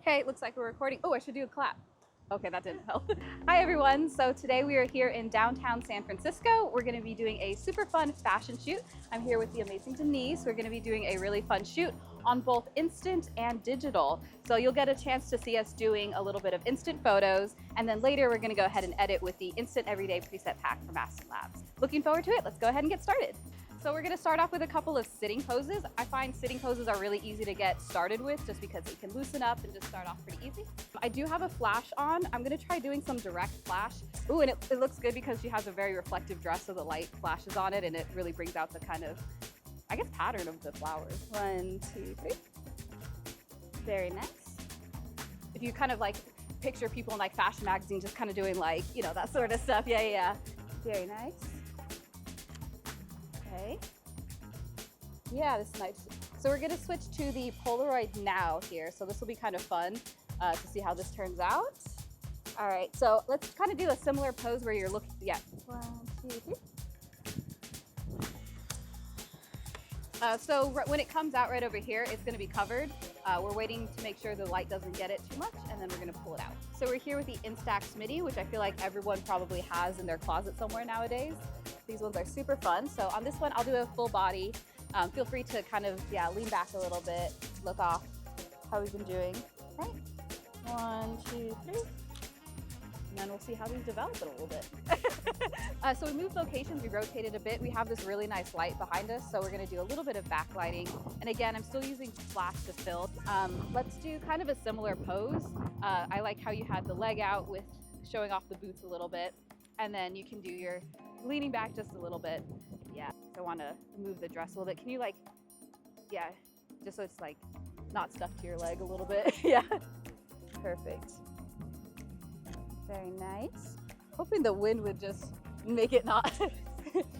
Okay, looks like we're recording. Oh, I should do a clap. Okay, that didn't help. Hi everyone. So today we are here in downtown San Francisco. We're going to be doing a super fun fashion shoot. I'm here with the amazing Denise. We're going to be doing a really fun shoot on both instant and digital. So you'll get a chance to see us doing a little bit of instant photos, and then later we're going to go ahead and edit with the instant everyday preset pack from Mastin Labs. Looking forward to it. Let's go ahead and get started. So we're going to start off with a couple of sitting poses. I find sitting poses are really easy to get started with just because you can loosen up and just start off pretty easy. I do have a flash on. I'm going to try doing some direct flash. Ooh, and it looks good because she has a very reflective dress, so the light flashes on it and it really brings out the kind of, I guess, pattern of the flowers. 1, 2, 3. Very nice. If you kind of like picture people in like fashion magazines just kind of doing like, you know, that sort of stuff. Yeah. Very nice. Okay. Yeah, this is nice. So we're gonna switch to the Polaroid now here. So this will be kind of fun to see how this turns out. All right, so let's kind of do a similar pose where you're looking, 1, 2, 3. So when it comes out right over here, it's gonna be covered. We're waiting to make sure the light doesn't get it too much, and then we're gonna pull it out. So we're here with the Instax Midi, which I feel like everyone probably has in their closet somewhere nowadays. These ones are super fun. So on this one, I'll do a full body. Feel free to kind of, lean back a little bit, look off how we've been doing. Right, 1, 2, 3. And then we'll see how these develop in a little bit. So we moved locations, we rotated a bit. We have this really nice light behind us, so we're gonna do a little bit of backlighting. And again, I'm still using flash to fill. Let's do kind of a similar pose. I like how you had the leg out with showing off the boots a little bit. And then you can do your leaning back just a little bit. Yeah, so I wanna move the dress a little bit. Can you just so it's like not stuck to your leg a little bit. Yeah, perfect. Very nice. Hoping the wind would just make it not.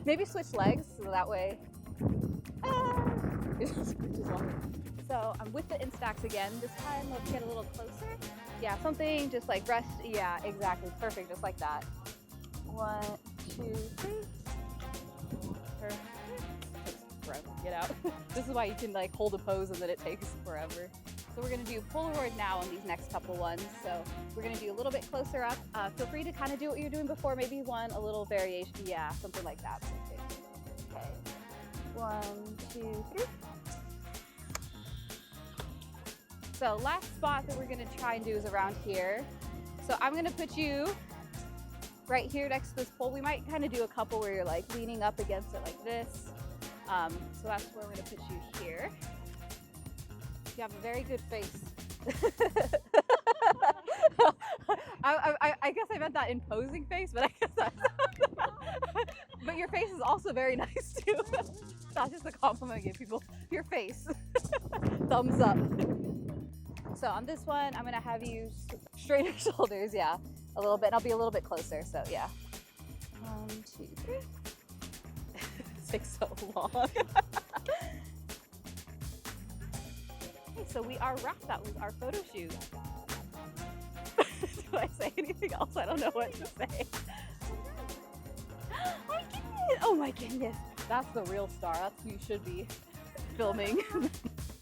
Maybe switch legs so that way. So I'm with the Instax again. This time let's get a little closer. Yeah, something just like rest. Yeah, exactly. Perfect, just like that. 1, 2, 3. Perfect. Takes forever to get out. This is why you can like hold a pose and then it takes forever. So we're gonna do Polaroid now on these next couple ones. So we're gonna do a little bit closer up. Feel free to kind of do what you're doing before, maybe a little variation. Yeah, something like that. Okay. 1, 2, 3. So last spot that we're gonna try and do is around here. So I'm gonna put you right here next to this pole. We might kind of do a couple where you're like leaning up against it like this. So that's where we're gonna put you here. You have a very good face. I guess I meant that imposing face, but I guess that's but your face is also very nice too. That's just a compliment I give people. Your face. Thumbs up. So on this one, I'm gonna have you straighten your shoulders, a little bit, and I'll be a little bit closer, so yeah. 1, 2, 3. This takes so long. Okay, so we are wrapped. That was our photo shoot. Do I say anything else? I don't know what to say. I did it! Oh my goodness. That's the real star. That's who you should be filming.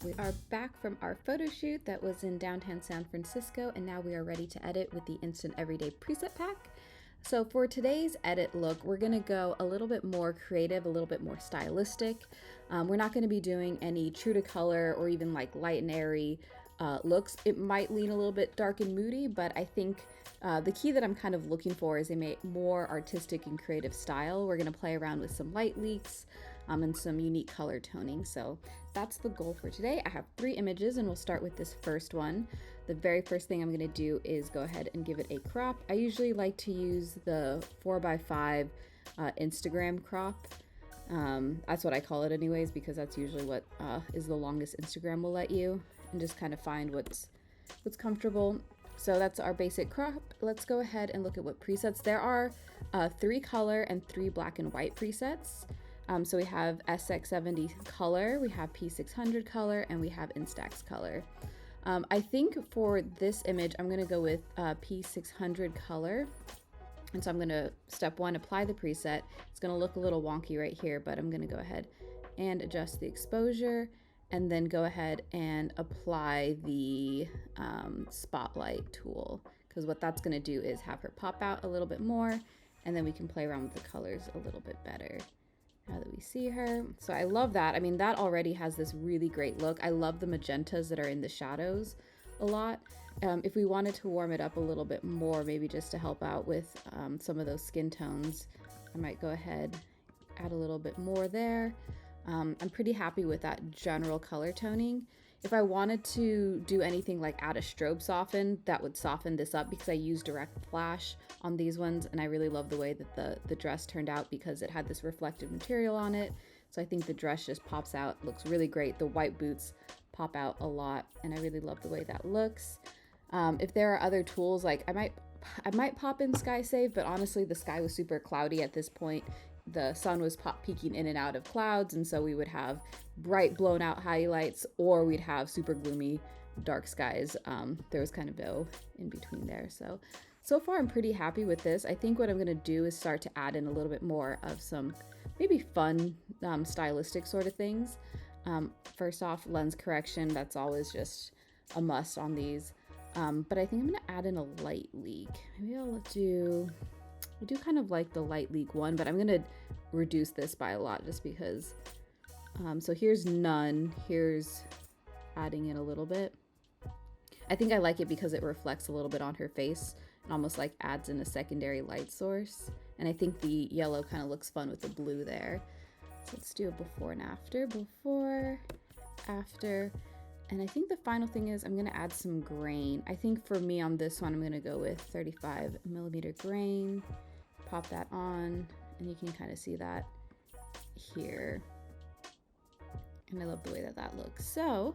We are back from our photo shoot that was in downtown San Francisco, and now we are ready to edit with the Instant Everyday Preset Pack. So for today's edit look, we're gonna go a little bit more creative, a little bit more stylistic. We're not gonna be doing any true to color or even like light and airy looks. It might lean a little bit dark and moody, but I think the key that I'm kind of looking for is a more artistic and creative style. We're gonna play around with some light leaks and some unique color toning. So that's the goal for today. I have 3 images and we'll start with this first one. The very first thing I'm gonna do is go ahead and give it a crop. I usually like to use the 4x5 Instagram crop. That's what I call it anyways, because that's usually what is the longest Instagram will let you, and just kind of find what's comfortable. So that's our basic crop. Let's go ahead and look at what presets. There are 3 color and 3 black and white presets. So we have SX70 color, we have P600 color, and we have Instax color. I think for this image, I'm gonna go with P600 color. And so I'm gonna, step 1, apply the preset. It's gonna look a little wonky right here, but I'm gonna go ahead and adjust the exposure and then go ahead and apply the spotlight tool, because what that's going to do is have her pop out a little bit more, and then we can play around with the colors a little bit better now that we see her. So I love that. I mean, that already has this really great look. I love the magentas that are in the shadows a lot. If we wanted to warm it up a little bit more, maybe just to help out with some of those skin tones, I might go ahead, add a little bit more there. I'm pretty happy with that general color toning. If I wanted to do anything like add a strobe soften, that would soften this up, because I use direct flash on these ones, and I really love the way that the dress turned out because it had this reflective material on it. So I think the dress just pops out, looks really great. The white boots pop out a lot, and I really love the way that looks. If there are other tools, like I might pop in Sky Save, but honestly the sky was super cloudy at this point. The sun was peeking in and out of clouds, and so we would have bright blown out highlights, or we'd have super gloomy dark skies. There was kind of no in between there. So far I'm pretty happy with this. I think what I'm going to do is start to add in a little bit more of some maybe fun stylistic sort of things. First off, lens correction, that's always just a must on these. But I think I'm going to add in a light leak. Maybe I do kind of like the light leak one, but I'm going to reduce this by a lot just because. So here's none. Here's adding in a little bit. I think I like it because it reflects a little bit on her face and almost like adds in a secondary light source. And I think the yellow kind of looks fun with the blue there. So let's do a before and after. Before, after. And I think the final thing is I'm going to add some grain. I think for me on this one, I'm going to go with 35 millimeter grain. Pop that on, and you can kind of see that here. And I love the way that that looks. So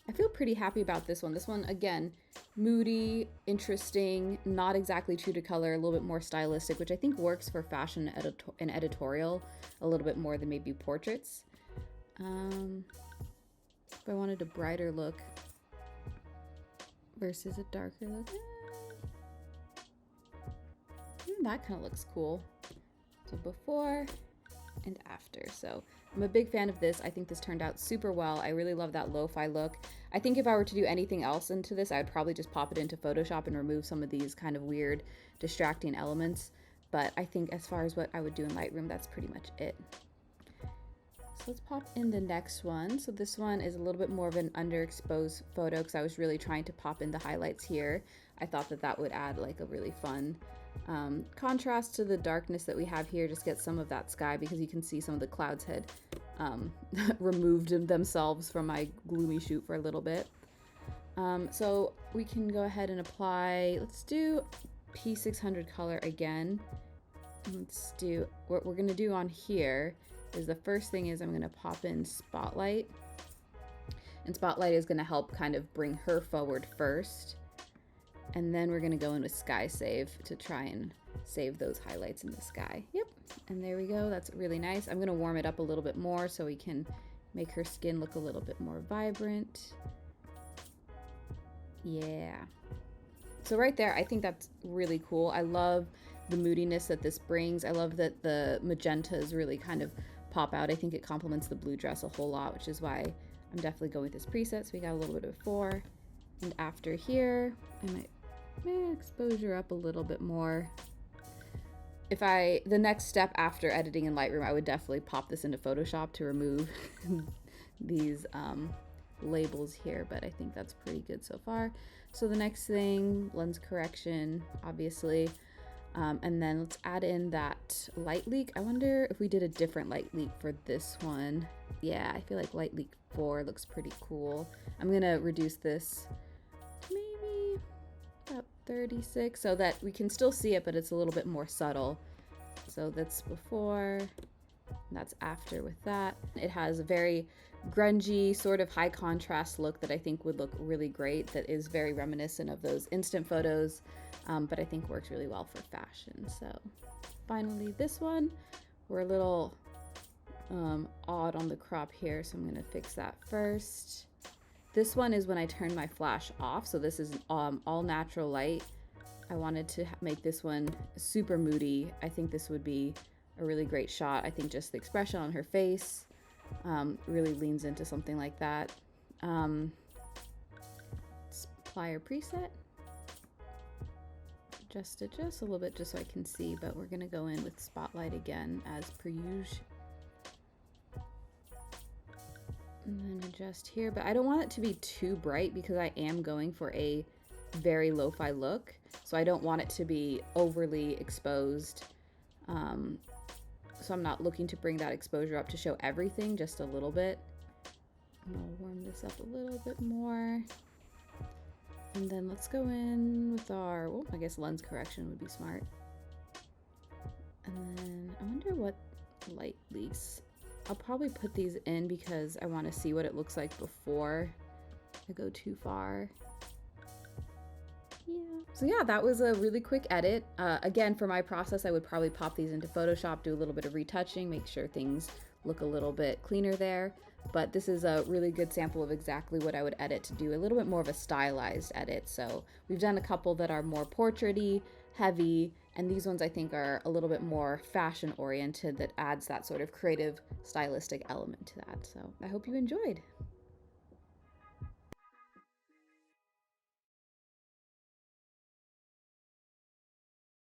I feel pretty happy about this one. This one, again, moody, interesting, not exactly true to color, a little bit more stylistic, which I think works for fashion and editorial a little bit more than maybe portraits. If I wanted a brighter look versus a darker look, that kind of looks cool. So before and after. So I'm a big fan of this. I think this turned out super well. I really love that lo-fi look. I think if I were to do anything else into this, I would probably just pop it into Photoshop and remove some of these kind of weird distracting elements. But I think as far as what I would do in Lightroom, that's pretty much it. So let's pop in the next one. So this one is a little bit more of an underexposed photo because I was really trying to pop in the highlights here. I thought that that would add like a really fun contrast to the darkness that we have here. Just get some of that sky because you can see some of the clouds had removed themselves from my gloomy shoot for a little bit. So we can go ahead and apply, let's do P600 color again. Let's do, what we're gonna do on here is the first thing is I'm gonna pop in Spotlight. And Spotlight is gonna help kind of bring her forward first. And then we're gonna go in with Sky Save to try and save those highlights in the sky. Yep, and there we go, that's really nice. I'm gonna warm it up a little bit more so we can make her skin look a little bit more vibrant. Yeah. So right there, I think that's really cool. I love the moodiness that this brings. I love that the magentas really kind of pop out. I think it complements the blue dress a whole lot, which is why I'm definitely going with this preset. So we got a little bit of before and after here. I might exposure up a little bit more. The next step after editing in Lightroom, I would definitely pop this into Photoshop to remove these labels here, but I think that's pretty good so far. So the next thing, lens correction, obviously. And then let's add in that light leak. I wonder if we did a different light leak for this one. Yeah, I feel like light leak 4 looks pretty cool. I'm gonna reduce this to maybe about 36 so that we can still see it, but it's a little bit more subtle. So that's before, that's after with that. It has a very grungy, sort of high contrast look that I think would look really great, that is very reminiscent of those instant photos, but I think works really well for fashion. So finally this one, we're a little odd on the crop here, so I'm gonna fix that first. This one is when I turn my flash off, so this is all natural light. I wanted to make this one super moody. I think this would be a really great shot. I think just the expression on her face really leans into something like that. Let's apply our preset. Adjust it just a little bit just so I can see, but we're gonna go in with spotlight again as per usual. And then adjust here, but I don't want it to be too bright because I am going for a very lo-fi look. So I don't want it to be overly exposed. So I'm not looking to bring that exposure up to show everything, just a little bit. And I'll warm this up a little bit more. And then let's go in with our, well, I guess lens correction would be smart. And then I wonder what light leaks. I'll probably put these in because I want to see what it looks like before I go too far. Yeah. So yeah, that was a really quick edit. Again, for my process, I would probably pop these into Photoshop, do a little bit of retouching, make sure things look a little bit cleaner there. But this is a really good sample of exactly what I would edit to do a little bit more of a stylized edit. So we've done a couple that are more portrait-y, heavy, and these ones I think are a little bit more fashion oriented that adds that sort of creative stylistic element to that. So I hope you enjoyed.